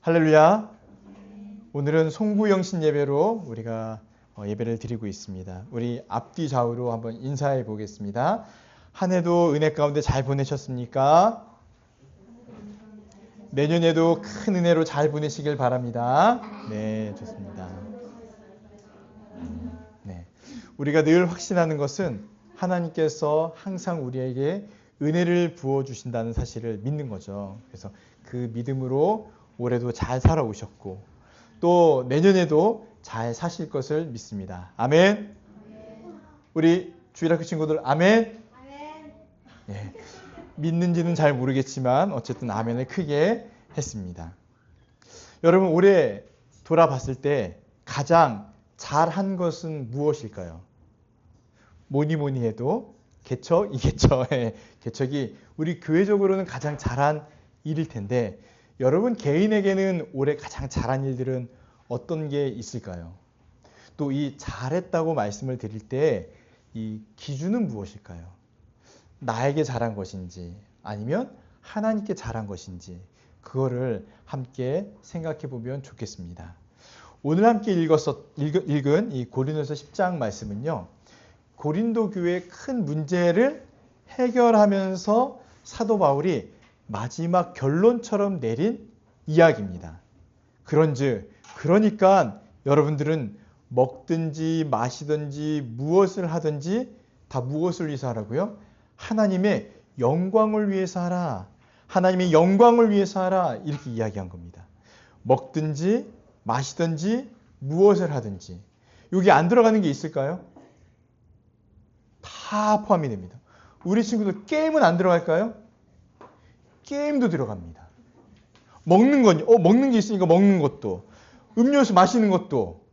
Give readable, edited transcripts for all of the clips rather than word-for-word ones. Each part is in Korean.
할렐루야. 오늘은 송구영신 예배로 우리가 예배를 드리고 있습니다. 우리 앞뒤 좌우로 한번 인사해 보겠습니다. 한 해도 은혜 가운데 잘 보내셨습니까? 내년에도 큰 은혜로 잘 보내시길 바랍니다. 네, 좋습니다. 네, 우리가 늘 확신하는 것은 하나님께서 항상 우리에게 은혜를 부어주신다는 사실을 믿는 거죠. 그래서 그 믿음으로 올해도 잘 살아오셨고 또 내년에도 잘 사실 것을 믿습니다. 아멘. 우리 주일학교 친구들 아멘. 네, 믿는지는 잘 모르겠지만 어쨌든 아멘을 크게 했습니다. 여러분 올해 돌아봤을 때 가장 잘한 것은 무엇일까요? 뭐니 해도 개척이겠죠. 개척이 우리 교회적으로는 가장 잘한 일일 텐데 여러분 개인에게는 올해 가장 잘한 일들은 어떤 게 있을까요? 또 이 잘했다고 말씀을 드릴 때 이 기준은 무엇일까요? 나에게 잘한 것인지 아니면 하나님께 잘한 것인지 그거를 함께 생각해 보면 좋겠습니다. 오늘 함께 읽은 이 고린도서 10장 말씀은요. 고린도 교회의 큰 문제를 해결하면서 사도 바울이 마지막 결론처럼 내린 이야기입니다. 그러니까 여러분들은 먹든지 마시든지 무엇을 하든지 다 무엇을 위해서 하라고요? 하나님의 영광을 위해서 하라. 하나님의 영광을 위해서 하라. 이렇게 이야기한 겁니다. 먹든지 마시든지 무엇을 하든지 여기 안 들어가는 게 있을까요? 다 포함이 됩니다. 우리 친구들 게임은 안 들어갈까요? 게임도 들어갑니다. 먹는 건 먹는 게 있으니까 먹는 것도 음료수 마시는 것도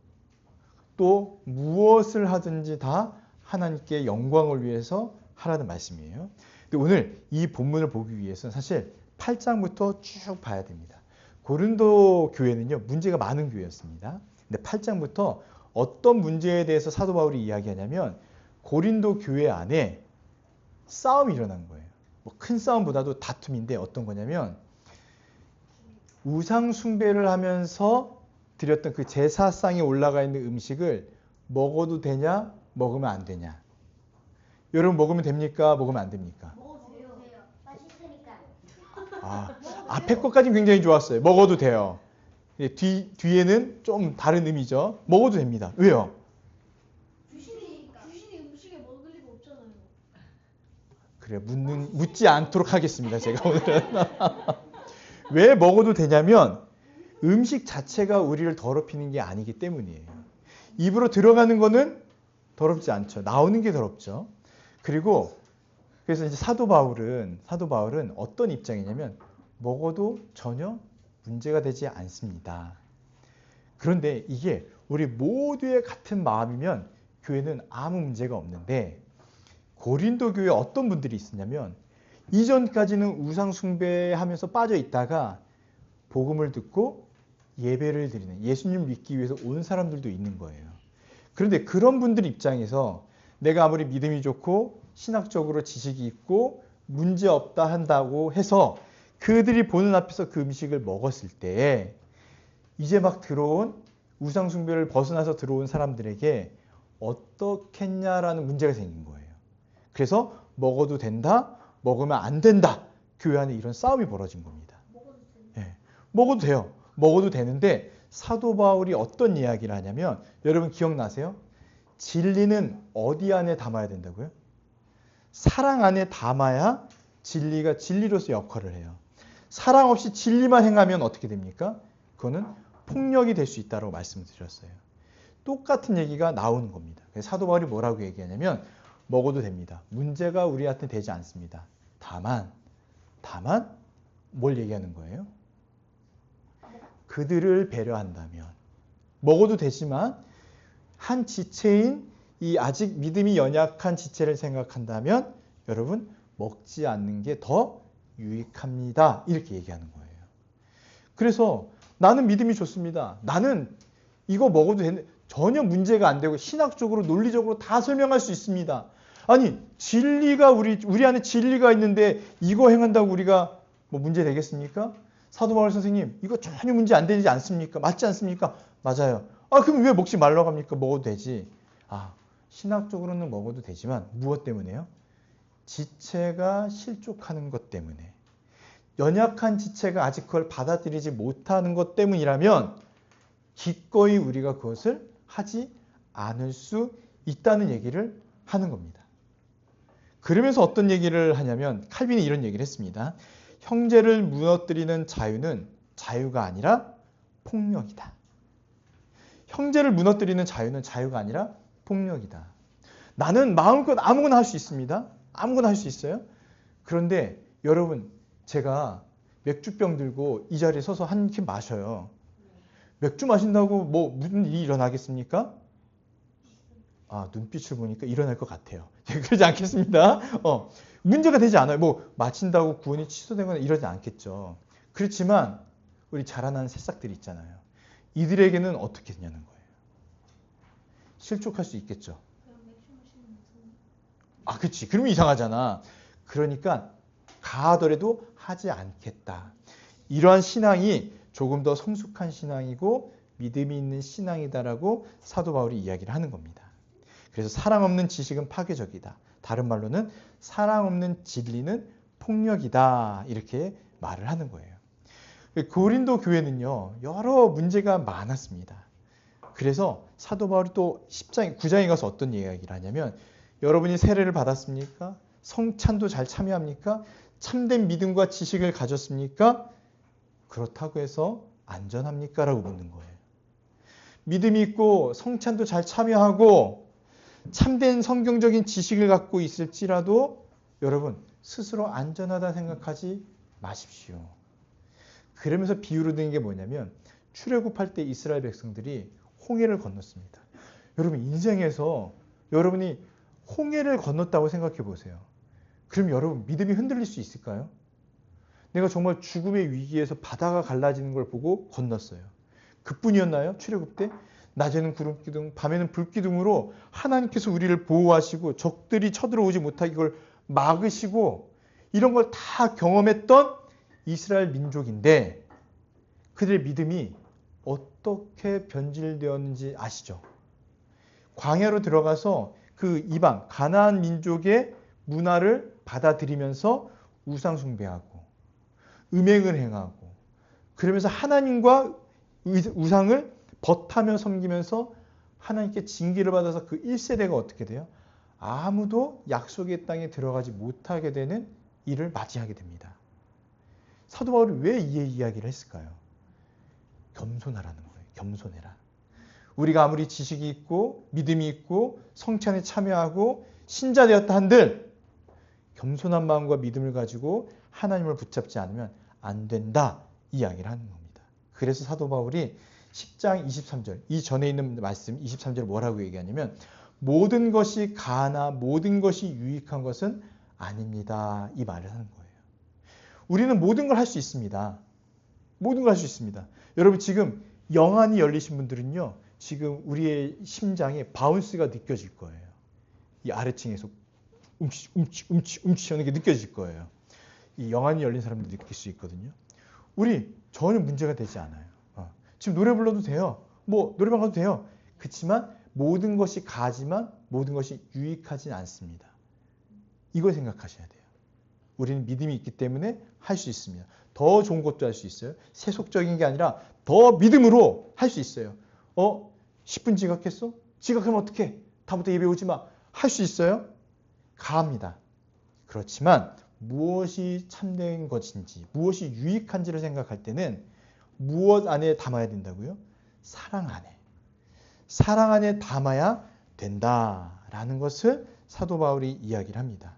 또 무엇을 하든지 다 하나님께 영광을 위해서 하라는 말씀이에요. 근데 오늘 이 본문을 보기 위해서는 사실 8장부터 쭉 봐야 됩니다. 고린도 교회는요 문제가 많은 교회였습니다. 근데 8장부터 어떤 문제에 대해서 사도 바울이 이야기하냐면 고린도 교회 안에 싸움이 일어난 거예요. 큰 싸움보다도 다툼인데 어떤 거냐면 우상 숭배를 하면서 드렸던 그 제사상에 올라가 있는 음식을 먹어도 되냐 먹으면 안 되냐. 여러분 먹으면 됩니까? 먹으면 안 됩니까? 먹어도 돼요. 맛있으니까. 앞에 것까지는 굉장히 좋았어요. 먹어도 돼요. 뒤에는 좀 다른 의미죠. 먹어도 됩니다. 왜요? 귀신이 음식에 먹을 리가 없잖아요. 그래 묻지 않도록 하겠습니다. 제가 오늘은 왜 먹어도 되냐면 음식 자체가 우리를 더럽히는 게 아니기 때문이에요. 입으로 들어가는 거는 더럽지 않죠. 나오는 게 더럽죠. 그리고 그래서 이제 사도 바울은 어떤 입장이냐면 먹어도 전혀 문제가 되지 않습니다. 그런데 이게 우리 모두의 같은 마음이면 교회는 아무 문제가 없는데 고린도 교회에 어떤 분들이 있었냐면 이전까지는 우상 숭배하면서 빠져 있다가 복음을 듣고 예배를 드리는 예수님 믿기 위해서 온 사람들도 있는 거예요. 그런데 그런 분들 입장에서 내가 아무리 믿음이 좋고 신학적으로 지식이 있고 문제 없다 한다고 해서 그들이 보는 앞에서 그 음식을 먹었을 때 이제 막 들어온 우상 숭배를 벗어나서 들어온 사람들에게 어떻겠냐라는 문제가 생긴 거예요. 그래서 먹어도 된다, 먹으면 안 된다. 교회 안에 이런 싸움이 벌어진 겁니다. 먹어도 돼요. 먹어도 되는데 사도 바울이 어떤 이야기를 하냐면 여러분 기억나세요? 진리는 어디 안에 담아야 된다고요? 사랑 안에 담아야 진리가 진리로서 역할을 해요. 사랑 없이 진리만 행하면 어떻게 됩니까? 그거는 폭력이 될 수 있다고 말씀드렸어요. 똑같은 얘기가 나오는 겁니다. 그래서 사도 바울이 뭐라고 얘기하냐면 먹어도 됩니다. 문제가 우리한테 되지 않습니다. 다만 뭘 얘기하는 거예요? 그들을 배려한다면 먹어도 되지만 한 지체인 이 아직 믿음이 연약한 지체를 생각한다면 여러분 먹지 않는 게 더 유익합니다. 이렇게 얘기하는 거예요. 그래서 나는 믿음이 좋습니다. 나는 이거 먹어도 되는 전혀 문제가 안 되고 신학적으로 논리적으로 다 설명할 수 있습니다. 아니 진리가 우리 안에 진리가 있는데 이거 행한다고 우리가 뭐 문제 되겠습니까? 사도 바울 선생님, 이거 전혀 문제 안 되지 않습니까? 맞지 않습니까? 맞아요. 아, 그럼 왜 먹지 말라고 합니까? 먹어도 되지. 아, 신학적으로는 먹어도 되지만 무엇 때문에요? 지체가 실족하는 것 때문에. 연약한 지체가 아직 그걸 받아들이지 못하는 것 때문이라면 기꺼이 우리가 그것을 하지 않을 수 있다는 얘기를 하는 겁니다. 그러면서 어떤 얘기를 하냐면 칼빈이 이런 얘기를 했습니다. 형제를 무너뜨리는 자유는 자유가 아니라 폭력이다. 형제를 무너뜨리는 자유는 자유가 아니라 폭력이다. 나는 마음껏 아무거나 할 수 있습니다. 아무거나 할 수 있어요. 그런데 여러분, 제가 맥주병 들고 이 자리에 서서 한 캔 마셔요. 맥주 마신다고 뭐 무슨 일이 일어나겠습니까? 아, 눈빛을 보니까 일어날 것 같아요. 그러지 않겠습니다. 문제가 되지 않아요. 뭐 마친다고 구원이 취소되거나 이러지 않겠죠. 그렇지만 우리 자라나는 새싹들이 있잖아요. 이들에게는 어떻게 되냐는 거예요. 실족할 수 있겠죠. 아, 그치. 그러면 이상하잖아. 그러니까 가하더라도 하지 않겠다. 이러한 신앙이 조금 더 성숙한 신앙이고 믿음이 있는 신앙이다라고 사도 바울이 이야기를 하는 겁니다. 그래서 사랑 없는 지식은 파괴적이다. 다른 말로는 사랑 없는 진리는 폭력이다. 이렇게 말을 하는 거예요. 고린도 교회는요, 여러 문제가 많았습니다. 그래서 사도 바울이 또 10장, 9장에 가서 어떤 이야기를 하냐면 여러분이 세례를 받았습니까? 성찬도 잘 참여합니까? 참된 믿음과 지식을 가졌습니까? 그렇다고 해서 안전합니까? 라고 묻는 거예요. 믿음이 있고 성찬도 잘 참여하고 참된 성경적인 지식을 갖고 있을지라도 여러분 스스로 안전하다 생각하지 마십시오. 그러면서 비유로 든 게 뭐냐면 출애굽할 때 이스라엘 백성들이 홍해를 건넜습니다. 여러분 인생에서 여러분이 홍해를 건넜다고 생각해 보세요. 그럼 여러분 믿음이 흔들릴 수 있을까요? 내가 정말 죽음의 위기에서 바다가 갈라지는 걸 보고 건넜어요. 그뿐이었나요? 출애굽 때? 낮에는 구름기둥, 밤에는 불기둥으로 하나님께서 우리를 보호하시고 적들이 쳐들어오지 못하게 이걸 막으시고 이런 걸 다 경험했던 이스라엘 민족인데 그들의 믿음이 어떻게 변질되었는지 아시죠? 광야로 들어가서 그 이방 가나안 민족의 문화를 받아들이면서 우상 숭배하고 음행을 행하고 그러면서 하나님과 우상을 벗하며 섬기면서 하나님께 징계를 받아서 그 1세대가 어떻게 돼요? 아무도 약속의 땅에 들어가지 못하게 되는 일을 맞이하게 됩니다. 사도 바울이 왜 이 이야기를 했을까요? 겸손하라는 거예요. 겸손해라. 우리가 아무리 지식이 있고 믿음이 있고 성찬에 참여하고 신자 되었다 한들 겸손한 마음과 믿음을 가지고 하나님을 붙잡지 않으면 안 된다 이야기를 하는 겁니다. 그래서 사도 바울이 10장 23절 이 전에 있는 말씀 23절 뭐라고 얘기하냐면 모든 것이 가나 모든 것이 유익한 것은 아닙니다. 이 말을 하는 거예요. 우리는 모든 걸 할 수 있습니다. 모든 걸 할 수 있습니다. 여러분 지금 영안이 열리신 분들은요. 지금 우리의 심장에 바운스가 느껴질 거예요. 이 아래층에서 움치 하는 게 느껴질 거예요. 이 영안이 열린 사람들 느낄 수 있거든요. 우리 전혀 문제가 되지 않아요. 지금 노래 불러도 돼요. 뭐 노래방 가도 돼요. 그렇지만 모든 것이 가지만 모든 것이 유익하진 않습니다. 이걸 생각하셔야 돼요. 우리는 믿음이 있기 때문에 할 수 있습니다. 더 좋은 것도 할 수 있어요. 세속적인 게 아니라 더 믿음으로 할 수 있어요. 10분 지각했어? 지각하면 어떡해? 다음부터 예배 오지 마. 할 수 있어요? 가합니다. 그렇지만 무엇이 참된 것인지 무엇이 유익한지를 생각할 때는 무엇 안에 담아야 된다고요? 사랑 안에. 사랑 안에 담아야 된다라는 것을 사도 바울이 이야기를 합니다.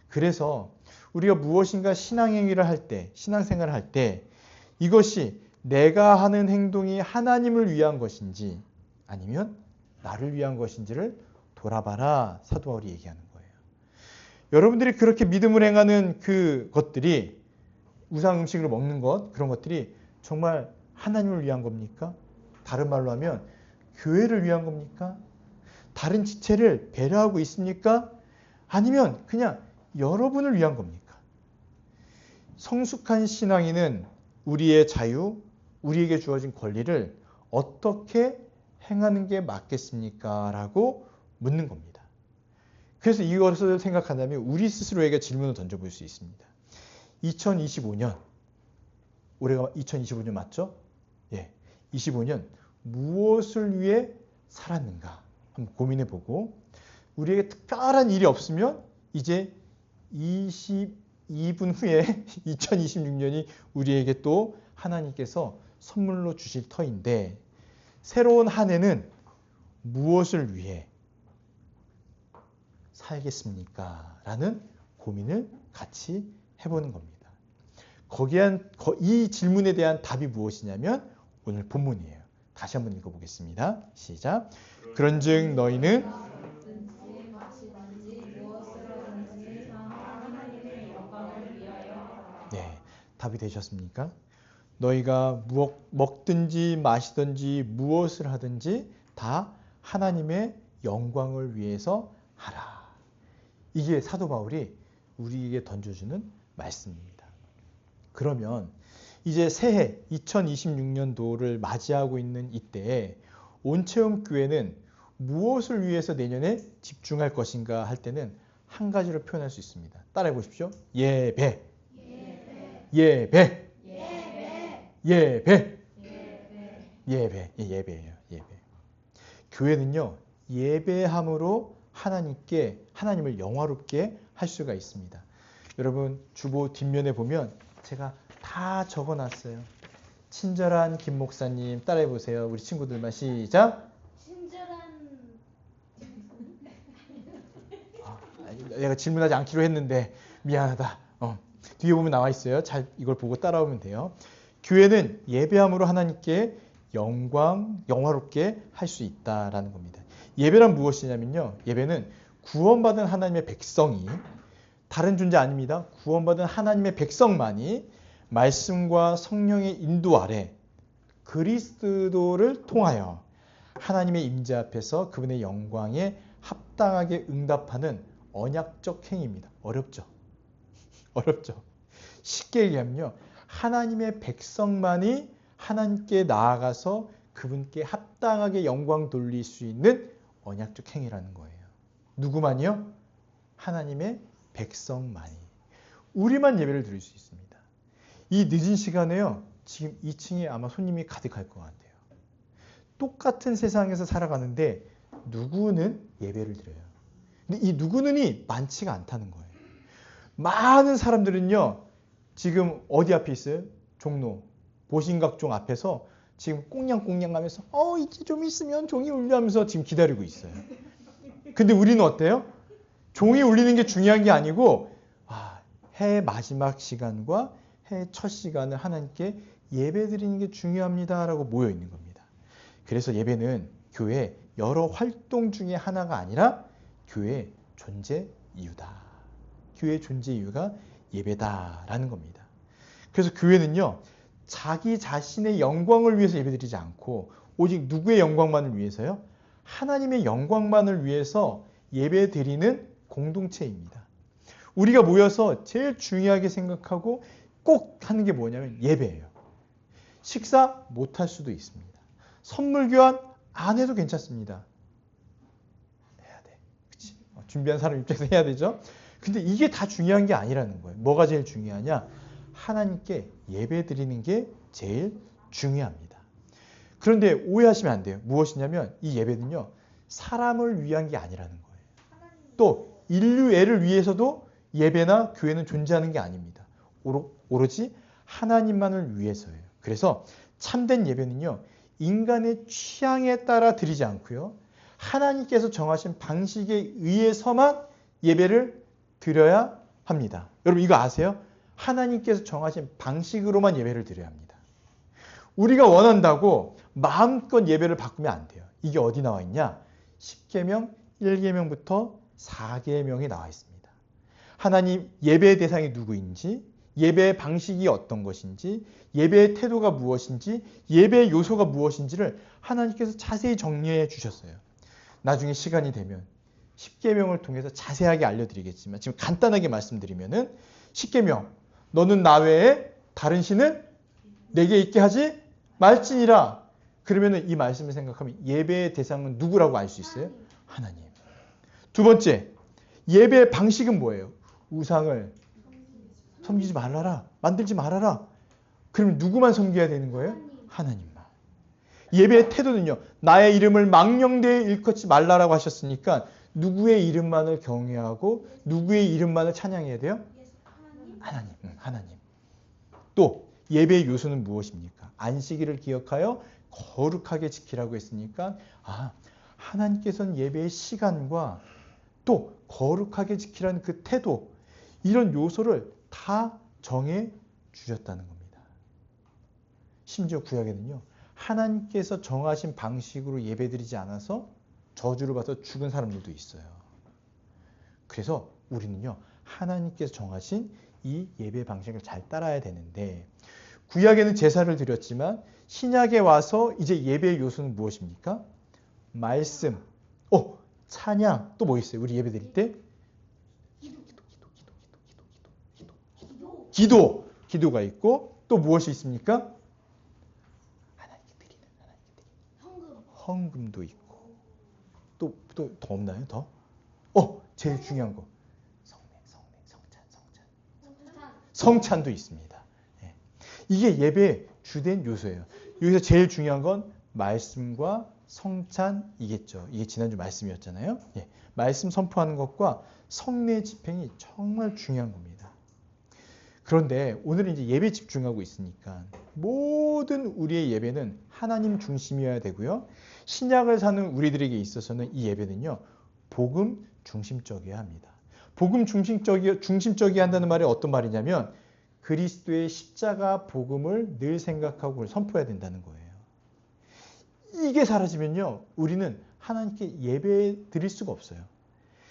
그래서 우리가 무엇인가 신앙행위를 할 때, 신앙생활을 할 때 이것이 내가 하는 행동이 하나님을 위한 것인지 아니면 나를 위한 것인지를 돌아봐라 사도 바울이 얘기하는 거예요. 여러분들이 그렇게 믿음을 행하는 그 것들이 우상 음식을 먹는 것 그런 것들이 정말 하나님을 위한 겁니까? 다른 말로 하면 교회를 위한 겁니까? 다른 지체를 배려하고 있습니까? 아니면 그냥 여러분을 위한 겁니까? 성숙한 신앙인은 우리의 자유, 우리에게 주어진 권리를 어떻게 행하는 게 맞겠습니까? 라고 묻는 겁니다. 그래서 이것을 생각한다면 우리 스스로에게 질문을 던져볼 수 있습니다. 2025년, 올해가 2025년 맞죠? 예, 25년 무엇을 위해 살았는가 한번 고민해보고 우리에게 특별한 일이 없으면 이제 22분 후에 2026년이 우리에게 또 하나님께서 선물로 주실 터인데 새로운 한 해는 무엇을 위해 살겠습니까? 라는 고민을 같이 해보는 겁니다. 이 질문에 대한 답이 무엇이냐면 오늘 본문이에요. 다시 한번 읽어보겠습니다. 시작. 그런즉 너희는 네, 답이 되셨습니까? 너희가 먹든지 마시든지 무엇을 하든지 다 하나님의 영광을 위해서 하라. 이게 사도 바울이 우리에게 던져주는 말씀입니다. 그러면 이제 새해 2026년도를 맞이하고 있는 이때에 온체험 교회는 무엇을 위해서 내년에 집중할 것인가 할 때는 한 가지로 표현할 수 있습니다. 따라해 보십시오. 예배. 예배. 예배. 예배예요. 예배. 교회는요. 예배함으로 하나님을 영화롭게 할 수가 있습니다. 여러분 주보 뒷면에 보면 제가 다 적어놨어요. 친절한 김 목사님 따라해 보세요. 우리 친구들만 시작. 내가 질문하지 않기로 했는데 미안하다. 뒤에 보면 나와 있어요. 잘 이걸 보고 따라오면 돼요. 교회는 예배함으로 하나님께 영화롭게 할 수 있다라는 겁니다. 예배란 무엇이냐면요. 예배는 구원받은 하나님의 백성이 다른 존재 아닙니다. 구원받은 하나님의 백성만이 말씀과 성령의 인도 아래 그리스도를 통하여 하나님의 임재 앞에서 그분의 영광에 합당하게 응답하는 언약적 행위입니다. 어렵죠? 어렵죠? 쉽게 얘기하면요. 하나님의 백성만이 하나님께 나아가서 그분께 합당하게 영광 돌릴 수 있는 언약적 행위라는 거예요. 누구만이요? 하나님의 백성만이. 우리만 예배를 드릴 수 있습니다. 이 늦은 시간에요. 지금 2층에 아마 손님이 가득할 것 같아요. 똑같은 세상에서 살아가는데 누구는 예배를 드려요. 근데 이 누구는이 많지가 않다는 거예요. 많은 사람들은요. 지금 어디 앞에 있어요? 종로, 보신각종 앞에서 지금 꽁냥꽁냥 하면서 이제 좀 있으면 종이 울려하면서 지금 기다리고 있어요. 근데 우리는 어때요? 종이 울리는 게 중요한 게 아니고 해 마지막 시간과 해 첫 시간을 하나님께 예배 드리는 게 중요합니다라고 모여 있는 겁니다. 그래서 예배는 교회 여러 활동 중에 하나가 아니라 교회의 존재 이유다. 교회의 존재 이유가 예배다라는 겁니다. 그래서 교회는요. 자기 자신의 영광을 위해서 예배드리지 않고 오직 누구의 영광만을 위해서요? 하나님의 영광만을 위해서 예배드리는 공동체입니다. 우리가 모여서 제일 중요하게 생각하고 꼭 하는 게 뭐냐면 예배예요. 식사 못할 수도 있습니다. 선물 교환 안 해도 괜찮습니다. 해야 돼. 그치? 준비한 사람 입장에서 해야 되죠. 근데 이게 다 중요한 게 아니라는 거예요. 뭐가 제일 중요하냐? 하나님께 예배 드리는 게 제일 중요합니다. 그런데 오해하시면 안 돼요. 무엇이냐면 이 예배는요. 사람을 위한 게 아니라는 거예요. 또 인류애를 위해서도 예배나 교회는 존재하는 게 아닙니다. 오로지 하나님만을 위해서예요. 그래서 참된 예배는요. 인간의 취향에 따라 드리지 않고요. 하나님께서 정하신 방식에 의해서만 예배를 드려야 합니다. 여러분 이거 아세요? 하나님께서 정하신 방식으로만 예배를 드려야 합니다. 우리가 원한다고 마음껏 예배를 바꾸면 안 돼요. 이게 어디 나와 있냐? 10계명 1계명부터 4계명이 나와 있습니다. 하나님 예배의 대상이 누구인지, 예배의 방식이 어떤 것인지, 예배의 태도가 무엇인지, 예배의 요소가 무엇인지를 하나님께서 자세히 정리해 주셨어요. 나중에 시간이 되면 10계명을 통해서 자세하게 알려드리겠지만 지금 간단하게 말씀드리면은 10계명 너는 나 외에 다른 신을 내게 있게 하지 말지니라. 그러면은 이 말씀을 생각하면 예배의 대상은 누구라고 알 수 있어요? 하나님. 두 번째, 예배의 방식은 뭐예요? 우상을 섬기지 말아라. 만들지 말아라. 그럼 누구만 섬겨야 되는 거예요? 하나님만. 예배의 태도는요. 나의 이름을 망령되이 일컫지 말라라고 하셨으니까 누구의 이름만을 경외하고 누구의 이름만을 찬양해야 돼요? 하나님. 하나님. 또 예배의 요소는 무엇입니까? 안식일을 기억하여 거룩하게 지키라고 했으니까 하나님께서는 예배의 시간과 또 거룩하게 지키라는 그 태도, 이런 요소를 다 정해 주셨다는 겁니다. 심지어 구약에는요. 하나님께서 정하신 방식으로 예배드리지 않아서 저주를 받아 죽은 사람들도 있어요. 그래서 우리는요. 하나님께서 정하신 이 예배 방식을 잘 따라야 되는데, 구약에는 제사를 드렸지만 신약에 와서 이제 예배의 요소는 무엇입니까? 말씀, 찬양, 또 뭐 있어요? 우리 예배 드릴 때? 기도가 있고, 또 무엇이 있습니까? 하나님께 드리는 헌금도 있고, 또 더 없나요? 더? 제일 중요한 거. 성찬도 있습니다. 이게 예배의 주된 요소예요. 여기서 제일 중요한 건 말씀과 성찬이겠죠. 이게 지난주 말씀이었잖아요. 말씀 선포하는 것과 성례 집행이 정말 중요한 겁니다. 그런데 오늘은 이제 예배 집중하고 있으니까 모든 우리의 예배는 하나님 중심이어야 되고요. 신약을 사는 우리들에게 있어서는 이 예배는요. 복음 중심적이어야 합니다. 복음 중심적이어야 한다는 말이 어떤 말이냐면 그리스도의 십자가 복음을 늘 생각하고 선포해야 된다는 거예요. 이게 사라지면요. 우리는 하나님께 예배 드릴 수가 없어요.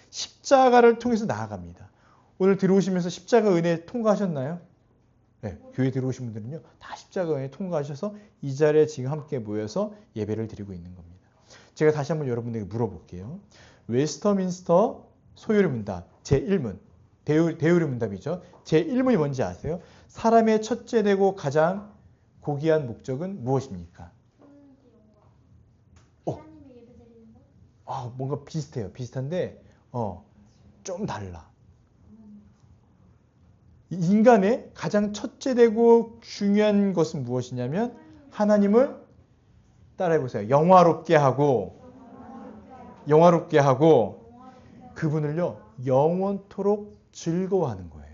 십자가를 통해서 나아갑니다. 오늘 들어오시면서 십자가 은혜 통과하셨나요? 네, 교회 들어오신 분들은요. 다 십자가 은혜 통과하셔서 이 자리에 지금 함께 모여서 예배를 드리고 있는 겁니다. 제가 다시 한번 여러분에게 물어볼게요. 웨스터민스터 소요리 문답 제1문, 대요리 문답이죠. 제1문이 뭔지 아세요? 사람의 첫째 되고 가장 고귀한 목적은 무엇입니까? 뭔가 비슷해요. 비슷한데 좀 달라. 인간의 가장 첫째 되고 중요한 것은 무엇이냐면 하나님을 따라해보세요. 영화롭게 하고 그분을요 영원토록 즐거워하는 거예요.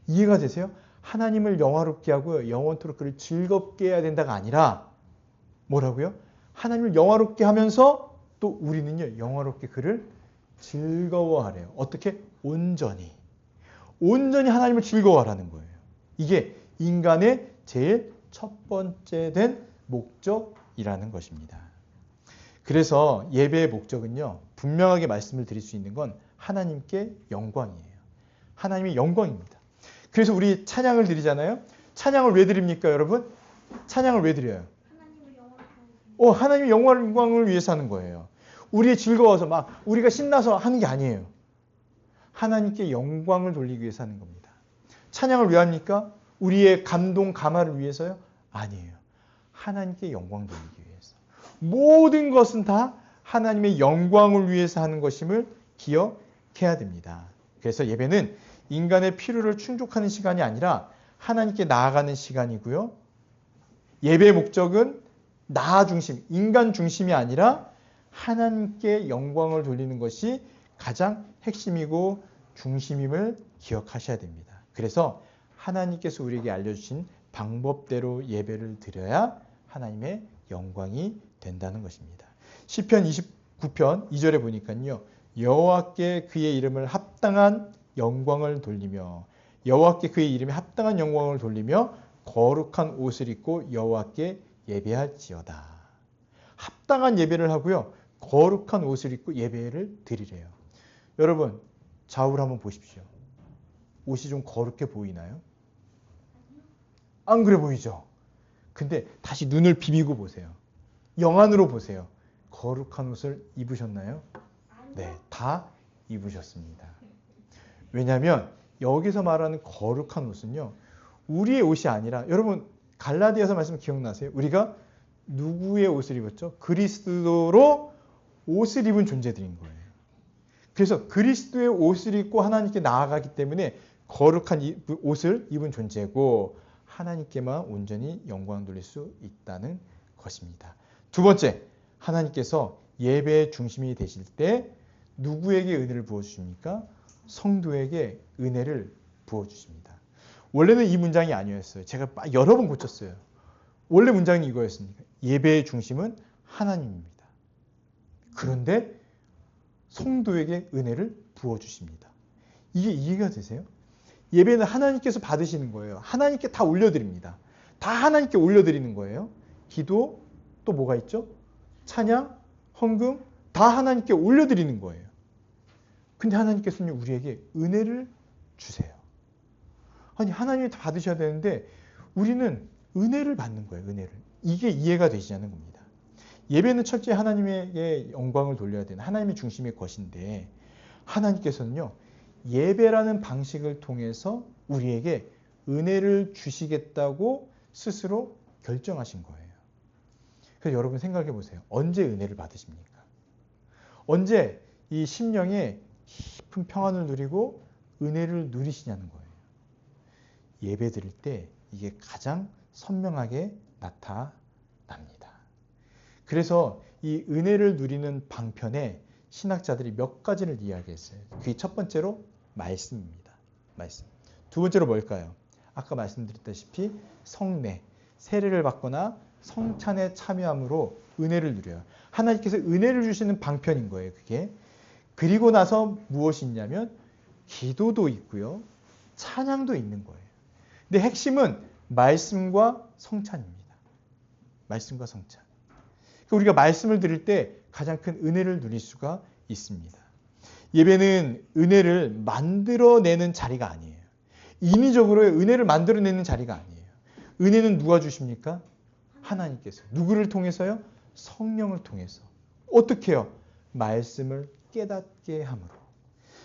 이해가 되세요? 하나님을 영화롭게 하고 영원토록 그를 즐겁게 해야 된다가 아니라 뭐라고요? 하나님을 영화롭게 하면서 또 우리는요 영화롭게 그를 즐거워하래요. 어떻게? 온전히 하나님을 즐거워하라는 거예요. 이게 인간의 제일 첫 번째 된 목적이라는 것입니다. 그래서 예배의 목적은요 분명하게 말씀을 드릴 수 있는 건 하나님께 영광이에요. 하나님의 영광입니다. 그래서 우리 찬양을 드리잖아요. 찬양을 왜 드립니까, 여러분? 찬양을 왜 드려요? 하나님의 영광을 위해서 하는 거예요. 우리 즐거워서 막 우리가 신나서 하는 게 아니에요. 하나님께 영광을 돌리기 위해서 하는 겁니다. 찬양을 왜 합니까? 우리의 감동, 감화를 위해서요? 아니에요. 하나님께 영광 돌리기 위해서. 모든 것은 다 하나님의 영광을 위해서 하는 것임을 기억해야 됩니다. 그래서 예배는 인간의 필요를 충족하는 시간이 아니라 하나님께 나아가는 시간이고요. 예배의 목적은 나 중심, 인간 중심이 아니라 하나님께 영광을 돌리는 것이 가장 핵심이고 중심임을 기억하셔야 됩니다. 그래서 하나님께서 우리에게 알려주신 방법대로 예배를 드려야 하나님의 영광이 된다는 것입니다. 시편 29편 2절에 보니까요. 여호와께 그의 이름을 합당한 영광을 돌리며 여호와께 그의 이름에 합당한 영광을 돌리며 거룩한 옷을 입고 여호와께 예배할지어다. 합당한 예배를 하고요. 거룩한 옷을 입고 예배를 드리래요. 여러분 좌우를 한번 보십시오. 옷이 좀 거룩해 보이나요? 안 그래 보이죠? 근데 다시 눈을 비비고 보세요. 영안으로 보세요. 거룩한 옷을 입으셨나요? 네, 다 입으셨습니다. 왜냐하면 여기서 말하는 거룩한 옷은요. 우리의 옷이 아니라 여러분 갈라디아서 말씀 기억나세요? 우리가 누구의 옷을 입었죠? 그리스도로 옷을 입은 존재들인 거예요. 그래서 그리스도의 옷을 입고 하나님께 나아가기 때문에 거룩한 옷을 입은 존재고 하나님께만 온전히 영광 돌릴 수 있다는 것입니다. 두 번째, 하나님께서 예배의 중심이 되실 때 누구에게 은혜를 부어주십니까? 성도에게 은혜를 부어주십니다. 원래는 이 문장이 아니었어요. 제가 여러 번 고쳤어요. 원래 문장이 이거였습니다. 예배의 중심은 하나님입니다. 그런데 성도에게 은혜를 부어주십니다. 이게 이해가 되세요? 예배는 하나님께서 받으시는 거예요. 하나님께 다 올려드립니다. 다 하나님께 올려드리는 거예요. 기도, 또 뭐가 있죠? 찬양, 헌금, 다 하나님께 올려드리는 거예요. 근데 하나님께서는 우리에게 은혜를 주세요. 아니, 하나님이 다 받으셔야 되는데 우리는 은혜를 받는 거예요. 은혜를. 이게 이해가 되지 않는 겁니다. 예배는 철저히 하나님에게 영광을 돌려야 되는 하나님의 중심의 것인데 하나님께서는요. 예배라는 방식을 통해서 우리에게 은혜를 주시겠다고 스스로 결정하신 거예요. 그래서 여러분 생각해 보세요. 언제 은혜를 받으십니까? 언제 이 심령에 깊은 평안을 누리고 은혜를 누리시냐는 거예요. 예배 드릴 때 이게 가장 선명하게 나타납니다. 그래서 이 은혜를 누리는 방편에 신학자들이 몇 가지를 이야기했어요. 그게 첫 번째로 말씀입니다. 말씀. 두 번째로 뭘까요? 아까 말씀드렸다시피 성례, 세례를 받거나 성찬에 참여함으로 은혜를 누려요. 하나님께서 은혜를 주시는 방편인 거예요. 그게. 그리고 나서 무엇이 있냐면 기도도 있고요. 찬양도 있는 거예요. 근데 핵심은 말씀과 성찬입니다. 말씀과 성찬. 우리가 말씀을 드릴 때 가장 큰 은혜를 누릴 수가 있습니다. 예배는 은혜를 만들어내는 자리가 아니에요. 인위적으로 은혜를 만들어내는 자리가 아니에요. 은혜는 누가 주십니까? 하나님께서. 누구를 통해서요? 성령을 통해서. 어떻게 해요? 말씀을 깨닫게 함으로.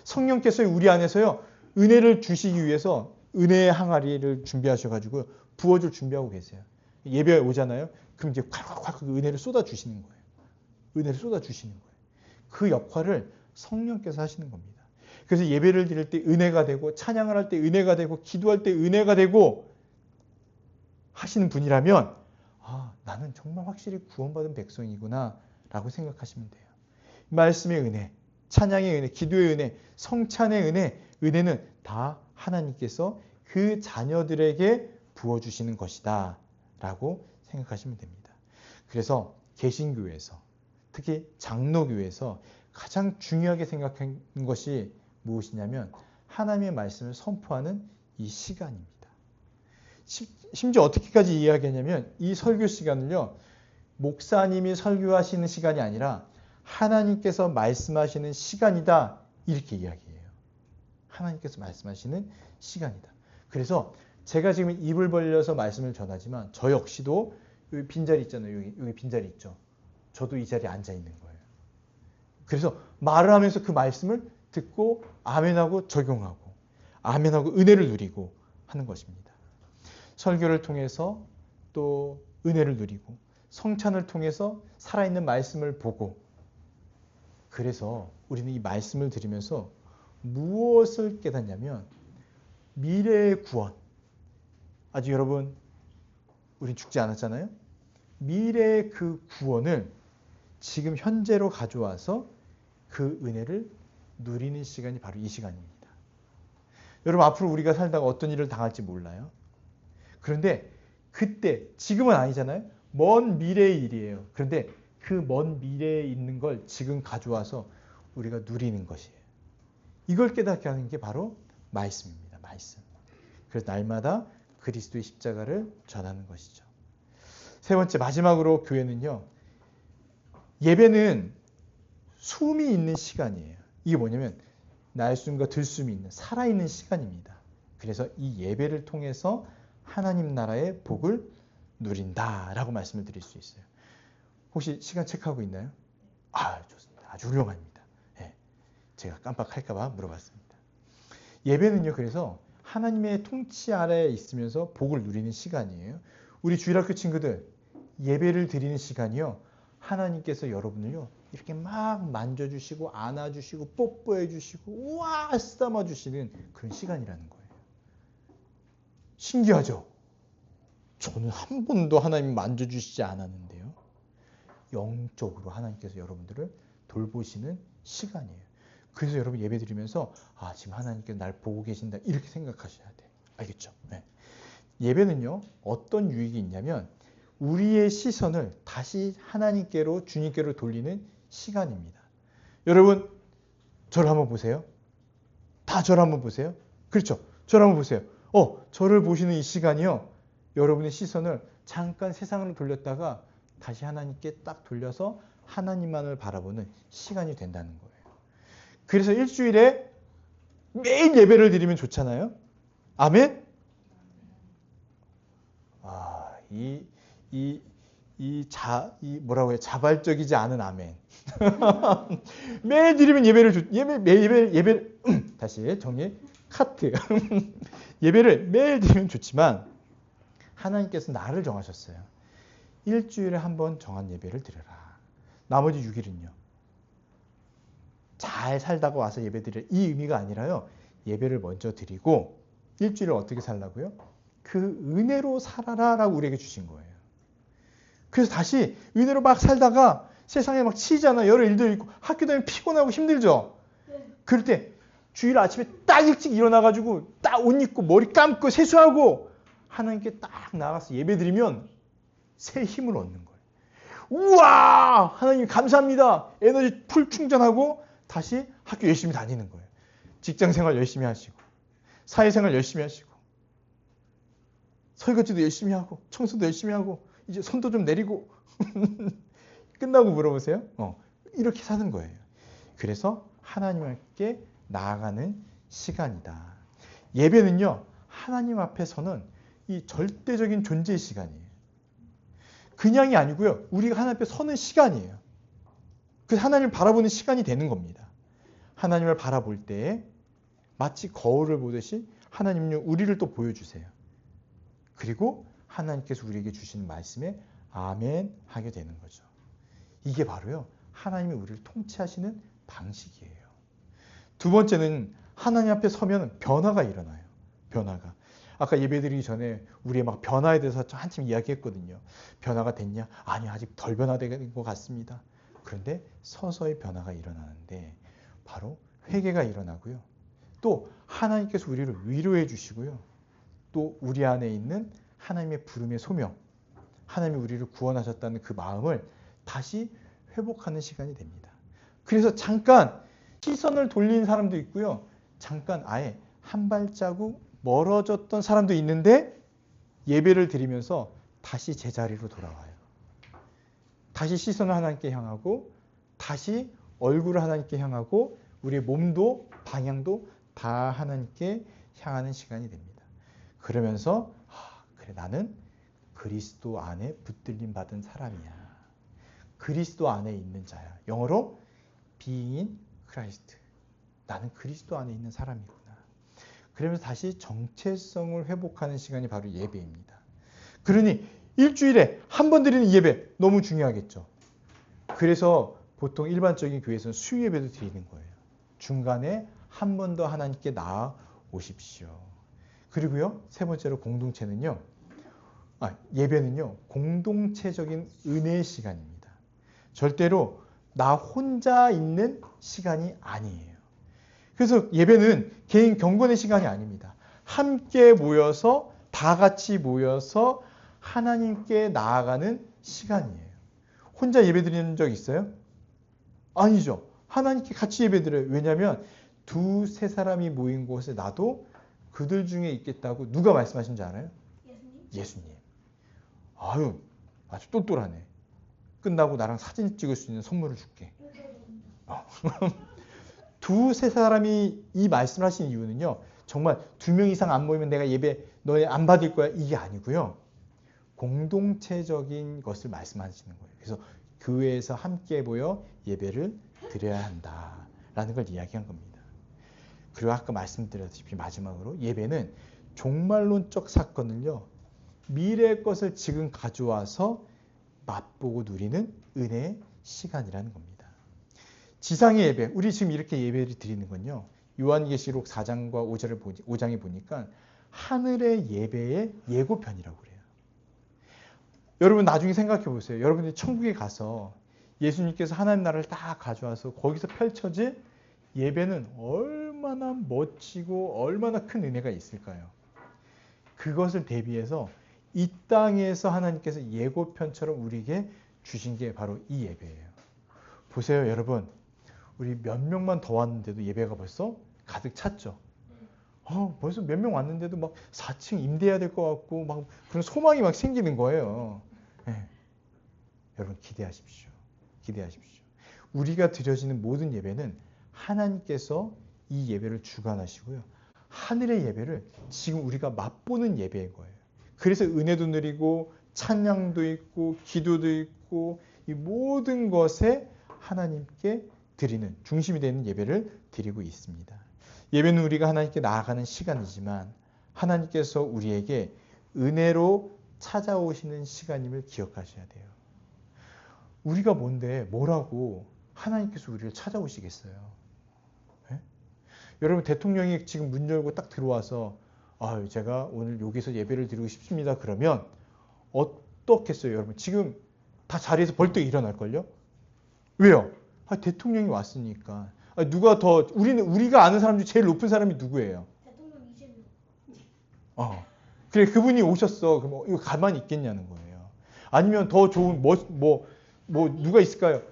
성령께서 우리 안에서요. 은혜를 주시기 위해서 은혜의 항아리를 준비하셔가지고 부어줄 준비하고 계세요. 예배에 오잖아요. 그럼 이제 콱콱콱 은혜를 쏟아주시는 거예요. 은혜를 쏟아주시는 거예요. 그 역할을 성령께서 하시는 겁니다. 그래서 예배를 드릴 때 은혜가 되고 찬양을 할 때 은혜가 되고 기도할 때 은혜가 되고 하시는 분이라면 아, 나는 정말 확실히 구원받은 백성이구나 라고 생각하시면 돼요. 말씀의 은혜, 찬양의 은혜, 기도의 은혜, 성찬의 은혜, 은혜는 다 하나님께서 그 자녀들에게 부어주시는 것이다 라고 생각하시면 됩니다. 그래서 개신교에서 특히 장로교에서 가장 중요하게 생각한 것이 무엇이냐면 하나님의 말씀을 선포하는 이 시간입니다. 심지어 어떻게까지 이야기하냐면 이 설교 시간을요. 목사님이 설교하시는 시간이 아니라 하나님께서 말씀하시는 시간이다 이렇게 이야기해요. 하나님께서 말씀하시는 시간이다. 그래서 제가 지금 입을 벌려서 말씀을 전하지만 저 역시도 여기 빈자리 있잖아요. 여기 빈자리 있죠. 저도 이 자리에 앉아 있는 거예요. 그래서 말을 하면서 그 말씀을 듣고 아멘하고 적용하고 아멘하고 은혜를 누리고 하는 것입니다. 설교를 통해서 또 은혜를 누리고 성찬을 통해서 살아있는 말씀을 보고 그래서 우리는 이 말씀을 들으면서 무엇을 깨닫냐면 미래의 구원. 아직 여러분 우린 죽지 않았잖아요. 미래의 그 구원을 지금 현재로 가져와서 그 은혜를 누리는 시간이 바로 이 시간입니다. 여러분 앞으로 우리가 살다가 어떤 일을 당할지 몰라요. 그런데 그때 지금은 아니잖아요. 먼 미래의 일이에요. 그런데 그 먼 미래에 있는 걸 지금 가져와서 우리가 누리는 것이에요. 이걸 깨닫게 하는 게 바로 말씀입니다. 말씀. 그래서 날마다 그리스도의 십자가를 전하는 것이죠. 세 번째 마지막으로 교회는요. 예배는 숨이 있는 시간이에요. 이게 뭐냐면 날숨과 들숨이 있는 살아있는 시간입니다. 그래서 이 예배를 통해서 하나님 나라의 복을 누린다라고 말씀을 드릴 수 있어요. 혹시 시간 체크하고 있나요? 아, 좋습니다. 아주 훌륭합니다. 네, 제가 깜빡할까 봐 물어봤습니다. 예배는요. 그래서 하나님의 통치 아래에 있으면서 복을 누리는 시간이에요. 우리 주일학교 친구들, 예배를 드리는 시간이요. 하나님께서 여러분을요. 이렇게 막 만져주시고 안아주시고 뽀뽀해주시고 우와 쓰다마주시는 그런 시간이라는 거예요. 신기하죠? 저는 한 번도 하나님이 만져주시지 않았는데요. 영적으로 하나님께서 여러분들을 돌보시는 시간이에요. 그래서 여러분 예배 드리면서 지금 하나님께서 날 보고 계신다 이렇게 생각하셔야 돼요. 알겠죠? 네. 예배는요. 어떤 유익이 있냐면 우리의 시선을 다시 하나님께로 주님께로 돌리는 시간입니다. 여러분 저를 한번 보세요. 다 저를 한번 보세요. 그렇죠? 저를 한번 보세요. 저를 보시는 이 시간이요. 여러분의 시선을 잠깐 세상으로 돌렸다가 다시 하나님께 딱 돌려서 하나님만을 바라보는 시간이 된다는 거예요. 그래서 일주일에 매일 예배를 드리면 좋잖아요. 아멘? 뭐라고 해요? 자발적이지 않은 아멘. 매일 드리면 예배를 다시 정리 카트. 예배를 매일 드리면 좋지만 하나님께서 날을 정하셨어요. 일주일에 한 번 정한 예배를 드려라. 나머지 6일은요. 잘 살다가 와서 예배 드릴 이 의미가 아니라요. 예배를 먼저 드리고 일주일을 어떻게 살라고요? 그 은혜로 살아라라고 우리에게 주신 거예요. 그래서 다시 은혜로 막 살다가 세상에 막 치이잖아. 여러 일도 있고 학교 다니면 피곤하고 힘들죠. 그럴 때 주일 아침에 딱 일찍 일어나가지고 딱 옷 입고 머리 감고 세수하고 하나님께 딱 나가서 예배 드리면 새 힘을 얻는 거예요. 우와! 하나님 감사합니다. 에너지 풀 충전하고 다시 학교 열심히 다니는 거예요. 직장생활 열심히 하시고 사회생활 열심히 하시고 설거지도 열심히 하고 청소도 열심히 하고 이제 손도 좀 내리고 끝나고 물어보세요. 이렇게 사는 거예요. 그래서 하나님께 나아가는 시간이다. 예배는요. 하나님 앞에 서는 이 절대적인 존재의 시간이에요. 그냥이 아니고요. 우리가 하나님 앞에 서는 시간이에요. 그래서 하나님을 바라보는 시간이 되는 겁니다. 하나님을 바라볼 때 마치 거울을 보듯이 하나님은 우리를 또 보여주세요. 그리고 하나님께서 우리에게 주시는 말씀에 아멘 하게 되는 거죠. 이게 바로요. 하나님이 우리를 통치하시는 방식이에요. 두 번째는 하나님 앞에 서면 변화가 일어나요. 변화가. 아까 예배드리기 전에 우리의 막 변화에 대해서 한참 이야기했거든요. 변화가 됐냐? 아니 아직 덜 변화된 것 같습니다. 그런데 서서히 변화가 일어나는데 바로 회개가 일어나고요. 또 하나님께서 우리를 위로해 주시고요. 또 우리 안에 있는 하나님의 부름의 소명, 하나님이 우리를 구원하셨다는 그 마음을 다시 회복하는 시간이 됩니다. 그래서 잠깐 시선을 돌린 사람도 있고요. 잠깐 아예 한 발자국 멀어졌던 사람도 있는데 예배를 드리면서 다시 제자리로 돌아와요. 다시 시선을 하나님께 향하고 다시 얼굴을 하나님께 향하고 우리의 몸도 방향도 다 하나님께 향하는 시간이 됩니다. 그러면서 그래 나는 그리스도 안에 붙들림 받은 사람이야. 그리스도 안에 있는 자야. 영어로 being in Christ. 나는 그리스도 안에 있는 사람이구나. 그러면서 다시 정체성을 회복하는 시간이 바로 예배입니다. 그러니 일주일에 한 번 드리는 예배 너무 중요하겠죠. 그래서 보통 일반적인 교회에서는 수요 예배도 드리는 거예요. 중간에 한 번 더 하나님께 나아 오십시오. 그리고요, 세 번째로 공동체는요, 예배는요, 공동체적인 은혜의 시간입니다. 절대로 나 혼자 있는 시간이 아니에요. 그래서 예배는 개인 경건의 시간이 아닙니다. 함께 모여서 다 같이 모여서 하나님께 나아가는 시간이에요. 혼자 예배 드리는 적 있어요? 아니죠. 하나님께 같이 예배 드려요. 왜냐하면 두세 사람이 모인 곳에 나도 그들 중에 있겠다고 누가 말씀하신 줄 알아요? 예수님. 아유, 아주 똘똘하네. 끝나고 나랑 사진 찍을 수 있는 선물을 줄게. 두세 사람이 이 말씀을 하신 이유는요. 정말 2명 이상 안 모이면 내가 예배 너네 안 받을 거야. 이게 아니고요. 공동체적인 것을 말씀하시는 거예요. 그래서 교회에서 함께 모여 예배를 드려야 한다라는 걸 이야기한 겁니다. 그리고 아까 말씀드렸다시피 마지막으로 예배는 종말론적 사건을요. 미래의 것을 지금 가져와서 맛보고 누리는 은혜의 시간이라는 겁니다. 지상의 예배, 우리 지금 이렇게 예배를 드리는 건요. 요한계시록 4장과 5장에 보니까 하늘의 예배의 예고편이라고 그래요. 여러분 나중에 생각해 보세요. 여러분들이 천국에 가서 예수님께서 하나님 나라를 다 가져와서 거기서 펼쳐질 예배는 얼마나 멋지고 얼마나 큰 은혜가 있을까요? 그것을 대비해서 이 땅에서 하나님께서 예고편처럼 우리에게 주신 게 바로 이 예배예요. 보세요, 여러분. 우리 몇 명만 더 왔는데도 예배가 벌써 가득 찼죠. 벌써 몇 명 왔는데도 막 4층 임대해야 될 것 같고 막 그런 소망이 막 생기는 거예요. 네. 여러분 기대하십시오. 기대하십시오. 우리가 드려지는 모든 예배는 하나님께서 이 예배를 주관하시고요. 하늘의 예배를 지금 우리가 맛보는 예배인 거예요. 그래서 은혜도 누리고 찬양도 있고 기도도 있고 이 모든 것에 하나님께 드리는 중심이 되는 예배를 드리고 있습니다. 예배는 우리가 하나님께 나아가는 시간이지만 하나님께서 우리에게 은혜로 찾아오시는 시간임을 기억하셔야 돼요. 우리가 뭔데 뭐라고 하나님께서 우리를 찾아오시겠어요? 네? 여러분 대통령이 지금 문 열고 딱 들어와서 제가 오늘 여기서 예배를 드리고 싶습니다. 그러면 어떻겠어요? 여러분 지금 다 자리에서 벌떡 일어날걸요? 왜요? 대통령이 왔으니까. 누가 더 우리가 아는 사람 중 제일 높은 사람이 누구예요? 대통령 이재명. 그래 그분이 오셨어. 그럼 이거 가만히 있겠냐는 거예요. 아니면 더 좋은 뭐 누가 있을까요?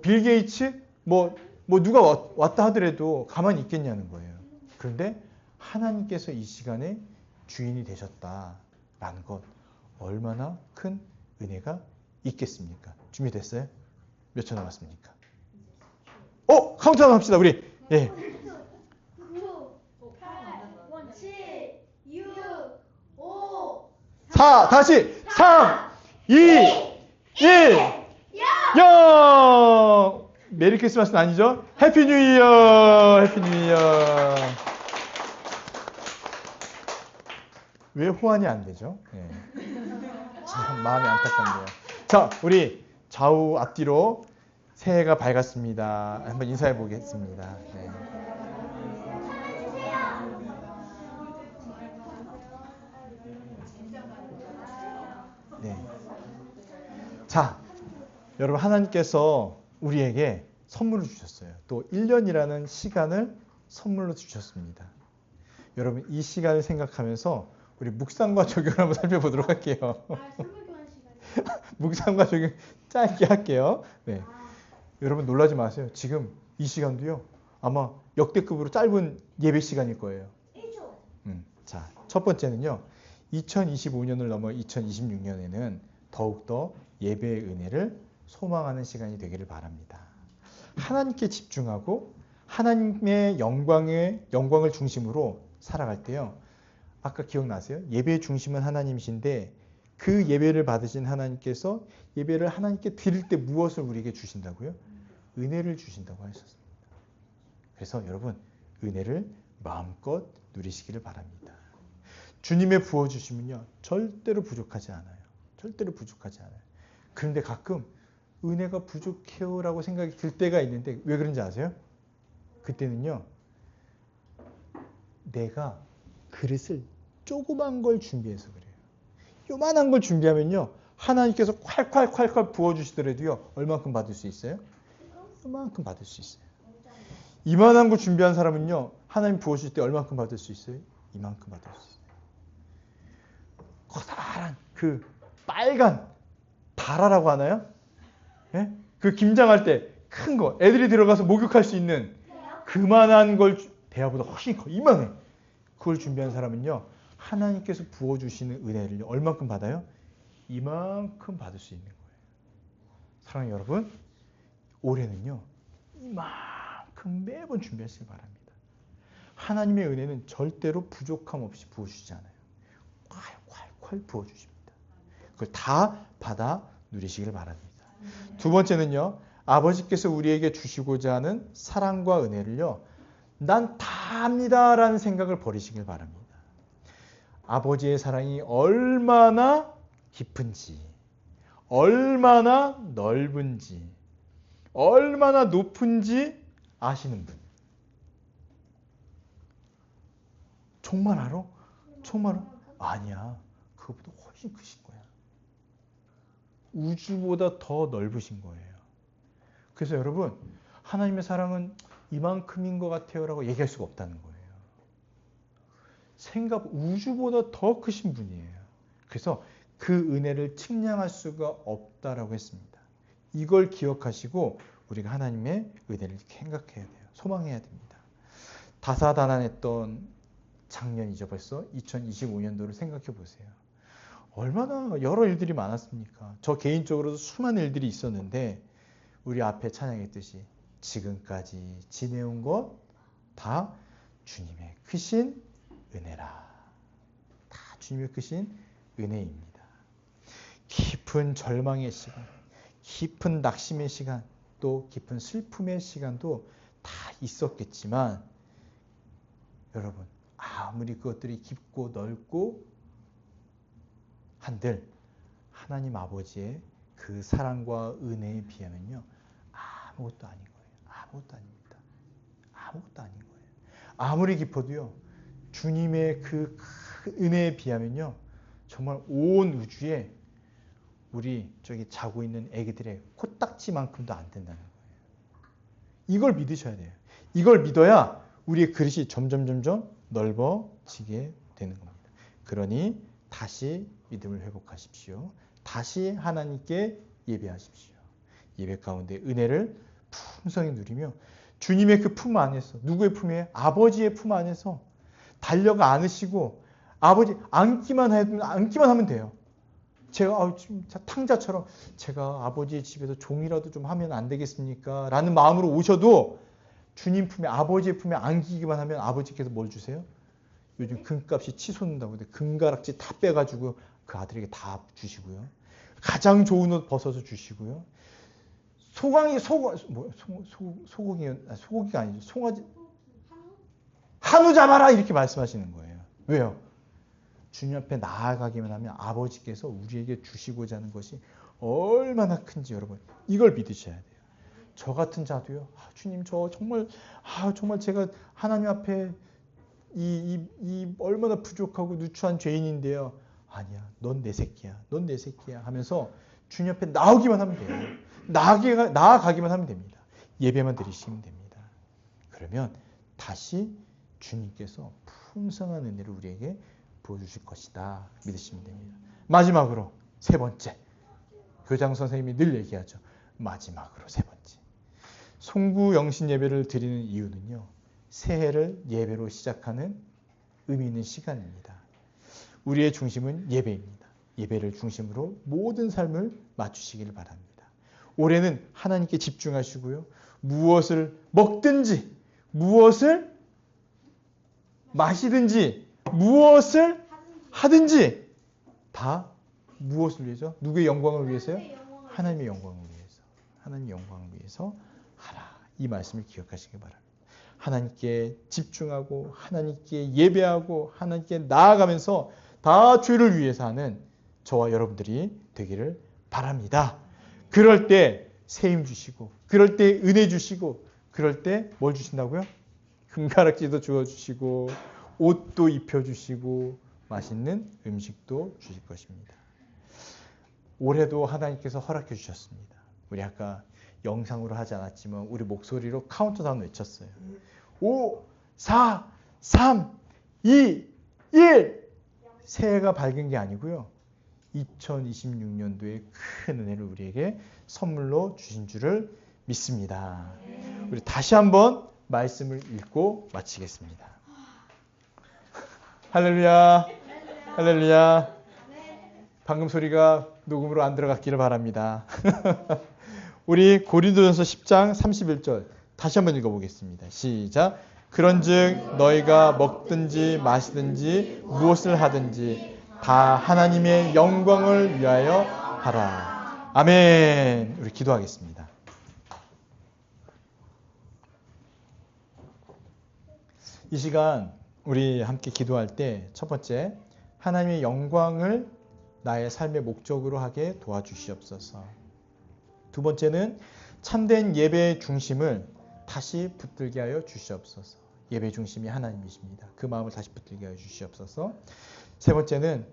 빌 게이츠 누가 왔다 하더라도 가만히 있겠냐는 거예요. 그런데 하나님께서 이 시간에 주인이 되셨다라는 것 얼마나 큰 은혜가 있겠습니까? 준비됐어요? 몇 초 남았습니까? 카운트다운 합시다 우리. 예. 9, 8, 7, 6, 5, 4 다시 3, 2, 1, 0. 메리 크리스마스는 아니죠? 해피 뉴 이어. 해피 뉴 이어. 왜 호환이 안 되죠? 네. 참 마음이 안타깝네요. 자, 우리 좌우 앞뒤로 새해가 밝았습니다. 한번 인사해 보겠습니다. 네. 네. 자, 여러분 하나님께서 우리에게 선물을 주셨어요. 또 1년이라는 시간을 선물로 주셨습니다. 여러분 이 시간을 생각하면서 우리 묵상과 적용을 한번 살펴보도록 할게요. 선물 교환 시간. 묵상과 적용 짧게 할게요. 네. 여러분 놀라지 마세요. 지금 이 시간도요. 아마 역대급으로 짧은 예배 시간일 거예요. 1초. 자, 첫 번째는요. 2025년을 넘어 2026년에는 더욱더 예배의 은혜를 소망하는 시간이 되기를 바랍니다. 하나님께 집중하고 하나님의 영광을 중심으로 살아갈 때요. 아까 기억나세요? 예배의 중심은 하나님이신데 그 예배를 받으신 하나님께서 예배를 하나님께 드릴 때 무엇을 우리에게 주신다고요? 은혜를 주신다고 하셨습니다. 그래서 여러분 은혜를 마음껏 누리시기를 바랍니다. 주님의 부어주시면요. 절대로 부족하지 않아요. 절대로 부족하지 않아요. 그런데 가끔 은혜가 부족해요 라고 생각이 들 때가 있는데 왜 그런지 아세요? 그때는요. 내가 그릇을 조그만 걸 준비해서 그래요. 요만한 걸 준비하면요. 하나님께서 콸콸콸콸 부어주시더라도요. 얼만큼 받을 수 있어요? 요만큼 받을 수 있어요. 이만한 거 준비한 사람은요. 하나님 부어주실 때 얼만큼 받을 수 있어요? 이만큼 받을 수 있어요. 커다란 그 빨간 다라라고 하나요? 예? 그 김장할 때 큰 거 애들이 들어가서 목욕할 수 있는 그만한 걸 대야보다 훨씬 커 이만해. 그걸 준비한 사람은요. 하나님께서 부어주시는 은혜를 얼만큼 받아요? 이만큼 받을 수 있는 거예요. 사랑하는 여러분 올해는요. 이만큼 매번 준비하시기 바랍니다. 하나님의 은혜는 절대로 부족함 없이 부어주시지 않아요. 콸콸콸 부어주십니다. 그걸 다 받아 누리시길 바랍니다. 두 번째는요. 아버지께서 우리에게 주시고자 하는 사랑과 은혜를요. 난 다 합니다 라는 생각을 버리시길 바랍니다. 아버지의 사랑이 얼마나 깊은지, 얼마나 넓은지, 얼마나 높은지 아시는 분. 정말 알아? 정말 알아? 아니야. 그것보다 훨씬 크신 거야. 우주보다 더 넓으신 거예요. 그래서 여러분, 하나님의 사랑은 이만큼인 것 같아요 라고 얘기할 수가 없다는 거예요. 우주보다 더 크신 분이에요. 그래서 그 은혜를 측량할 수가 없다라고 했습니다. 이걸 기억하시고 우리가 하나님의 은혜를 생각해야 돼요. 소망해야 됩니다. 다사다난했던 작년이죠. 벌써 2025년도를 생각해 보세요. 얼마나 여러 일들이 많았습니까? 저 개인적으로도 수많은 일들이 있었는데 우리 앞에 찬양했듯이 지금까지 지내온 것 다 주님의 크신 은혜라. 다 주님의 크신 은혜입니다. 깊은 절망의 시간, 깊은 낙심의 시간, 또 깊은 슬픔의 시간도 다 있었겠지만 여러분, 아무리 그것들이 깊고 넓고 한들 하나님 아버지의 그 사랑과 은혜에 비하면요 아무것도 아닌 거예요. 아무것도 아닙니다. 아무것도 아닌 거예요. 아무리 깊어도요 주님의 그 은혜에 비하면요 정말 온 우주에 우리 저기 자고 있는 애기들의 코딱지만큼도 안 된다는 거예요. 이걸 믿으셔야 돼요. 이걸 믿어야 우리의 그릇이 점점 넓어지게 되는 겁니다. 그러니 다시 믿음을 회복하십시오. 다시 하나님께 예배하십시오. 예배 가운데 은혜를 풍성히 누리며 주님의 그 품 안에서, 누구의 품이에요? 아버지의 품 안에서 달려가 안으시고 아버지 안기만 하면 돼요. 제가 탕자처럼 제가 아버지의 집에서 종이라도 좀 하면 안 되겠습니까? 라는 마음으로 오셔도 주님 품에, 아버지의 품에 안기기만 하면 아버지께서 뭘 주세요? 요즘 금값이 치솟는다고 하는데 금가락지 다 빼가지고 그 아들에게 다 주시고요. 가장 좋은 옷 벗어서 주시고요. 소고기가 아니죠. 송아지 한우 잡아라 이렇게 말씀하시는 거예요. 왜요? 주님 앞에 나아가기만 하면 아버지께서 우리에게 주시고자 하는 것이 얼마나 큰지 여러분 이걸 믿으셔야 돼요. 저 같은 자도요. 주님 저 정말 제가 하나님 앞에 이 얼마나 부족하고 누추한 죄인인데요. 아니야. 넌 내 새끼야. 넌 내 새끼야 하면서 주님 앞에 나오기만 하면 돼요. 나아가기만 하면 됩니다. 예배만 드리시면 됩니다. 그러면 다시 주님께서 풍성한 은혜를 우리에게 부어주실 것이다. 믿으시면 됩니다. 마지막으로 세 번째. 교장 선생님이 늘 얘기하죠. 마지막으로 세 번째. 송구 영신 예배를 드리는 이유는요. 새해를 예배로 시작하는 의미 있는 시간입니다. 우리의 중심은 예배입니다. 예배를 중심으로 모든 삶을 맞추시기를 바랍니다. 올해는 하나님께 집중하시고요. 무엇을 먹든지, 무엇을 마시든지, 무엇을 하든지 다 무엇을 위해서? 누구의 영광을 위해서요? 하나님의 영광을 위해서. 하나님의 영광을 위해서 하라. 이 말씀을 기억하시기 바랍니다. 하나님께 집중하고 하나님께 예배하고 하나님께 나아가면서 다 죄를 위해서 하는 저와 여러분들이 되기를 바랍니다. 그럴 때 세임 주시고 그럴 때 은혜 주시고 그럴 때 뭘 주신다고요? 금가락지도 주어주시고 옷도 입혀주시고 맛있는 음식도 주실 것입니다. 올해도 하나님께서 허락해 주셨습니다. 우리 아까 영상으로 하지 않았지만 우리 목소리로 카운트다운 외쳤어요. 5, 4, 3, 2, 1 새해가 밝은 게 아니고요. 2026년도에 큰 은혜를 우리에게 선물로 주신 줄을 믿습니다. 우리 다시 한번 말씀을 읽고 마치겠습니다. 할렐루야, 할렐루야. 방금 소리가 녹음으로 안 들어갔기를 바랍니다. 우리 고린도전서 10장 31절 다시 한번 읽어보겠습니다. 시작. 그런즉 너희가 먹든지 마시든지 무엇을 하든지 다 하나님의 영광을 위하여 하라. 아멘. 우리 기도하겠습니다. 이 시간 우리 함께 기도할 때 첫 번째 하나님의 영광을 나의 삶의 목적으로 하게 도와주시옵소서. 두 번째는 참된 예배의 중심을 다시 붙들게 하여 주시옵소서. 예배 중심이 하나님이십니다. 그 마음을 다시 붙들게 하여 주시옵소서. 세 번째는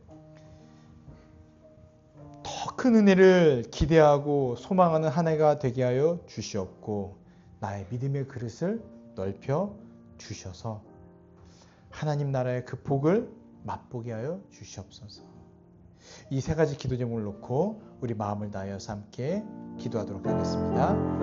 더 큰 은혜를 기대하고 소망하는 한 해가 되게 하여 주시옵고 나의 믿음의 그릇을 넓혀 주셔서 하나님 나라의 그 복을 맛보게 하여 주시옵소서. 이 세 가지 기도 제목을 놓고 우리 마음을 다하여서 함께 기도하도록 하겠습니다.